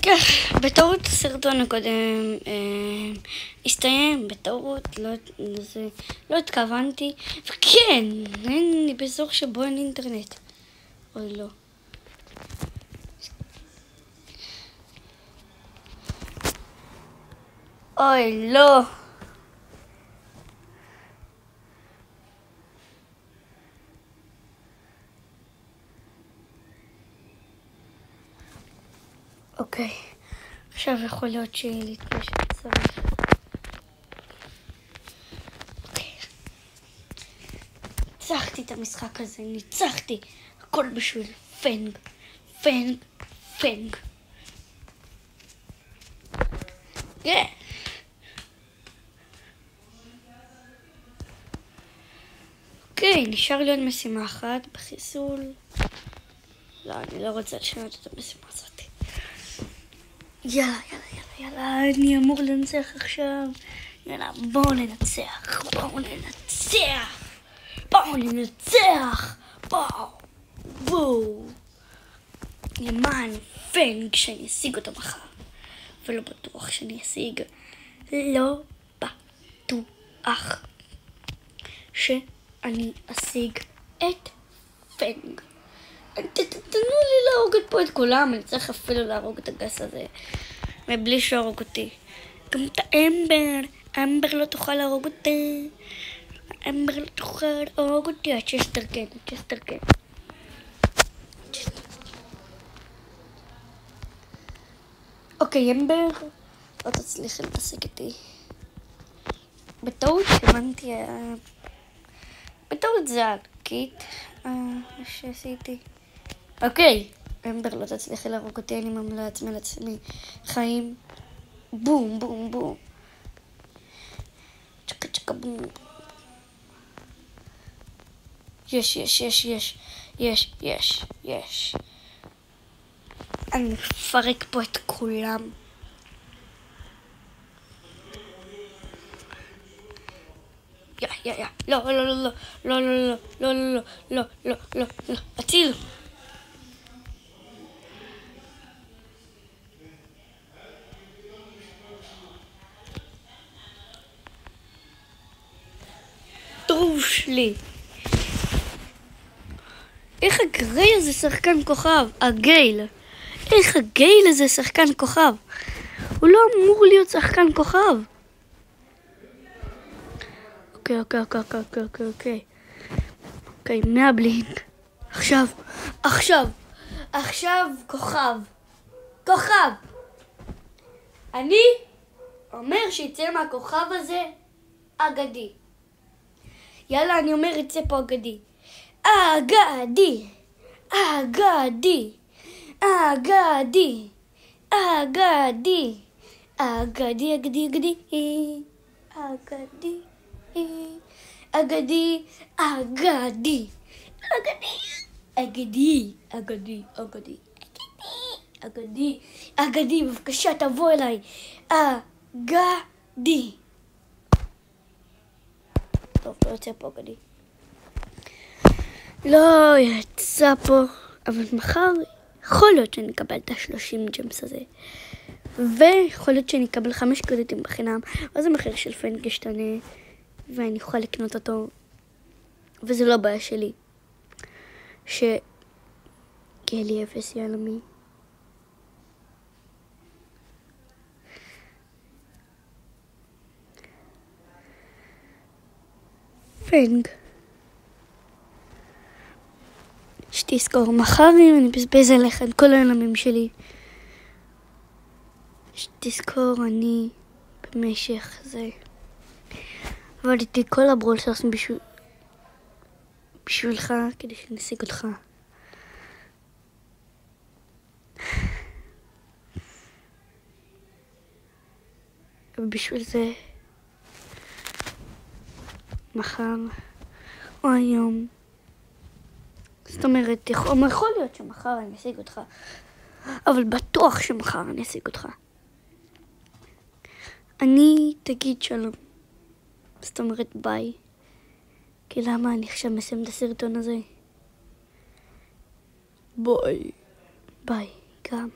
כן, בטעות הסרטון הקודם הסתיים, בטעות, לא התכוונתי, וכן, אין לי באזור שבו אין אינטרנט. אוי לא. אוי לא. אוקיי, עכשיו יכול להיות להתפשט צריך. אוקיי. ניצחתי את המשחק הזה, ניצחתי. הכל בשביל פנג, פנג, פנג. כן. אוקיי, נשאר לי עוד משימה אחת בחיסול. לא, אני לא רוצה לשנות את המשימה הזאת. יאללה, אני אמור לנצח עכשיו. יאללה, בואו ננצח. בואו. למען פנג שאני אשיג אותו מחר. ולא בטוח שאני אשיג. לא בטוח שאני אשיג את פנג. תנו לי להרוג פה את כולם, אני צריך אפילו להרוג את הגס הזה מבלי שהרוג אותי. גם את אמבר לא תוכל להרוג אותי. הצ'סטר כן. אוקיי, אמבר לא תצליחי להתעסק איתי. בטעות הבנתי, בטעות זה הקיט שעשיתי. אוקיי, אמבר לא תצליחי להרוג אותי, אני ממלא לעצמי חיים. בום. צ'קה בום. יש. אני מפרק פה את כולם. לא. הצילו. דרוש לי. איך הגרייל הזה שחקן כוכב? איך הגייל הזה שחקן כוכב? הוא לא אמור להיות שחקן כוכב. אוקיי, 100 בלינק. עכשיו כוכב. אני אומר שיצא מהכוכב הזה אגדי. יאללה, אני אומר יצא פה אגדי. אגדי. אגדי, בבקשה תבוא אליי. אגדי. טוב, לא יוצא פה אגדי. לא יצא פה, אבל מחר יכול להיות שאני אקבל את 30 ג'מס הזה. ויכול להיות שאני אקבל 5 קרדיטים בחינם, אז המחיר של פנג ישתנה, ואני אוכל לקנות אותו. וזה לא בעיה שלי. שיהיה לי 0 יעלמי. פנג. שתזכור, מחר אם אני בזבז עליך את כל העולמים שלי. שתזכור, אני במשך זה עבדתי כל הברול סרס בשבילך, כדי שנשיג אותך. ובשביל זה מחר או היום, זאת אומרת, יכול להיות שמחר אני אשיג אותך, אבל בטוח שמחר אני אשיג אותך. אני תגיד שלום, זאת אומרת ביי. כי למה אני עכשיו מסיים את הסרטון הזה? ביי גם.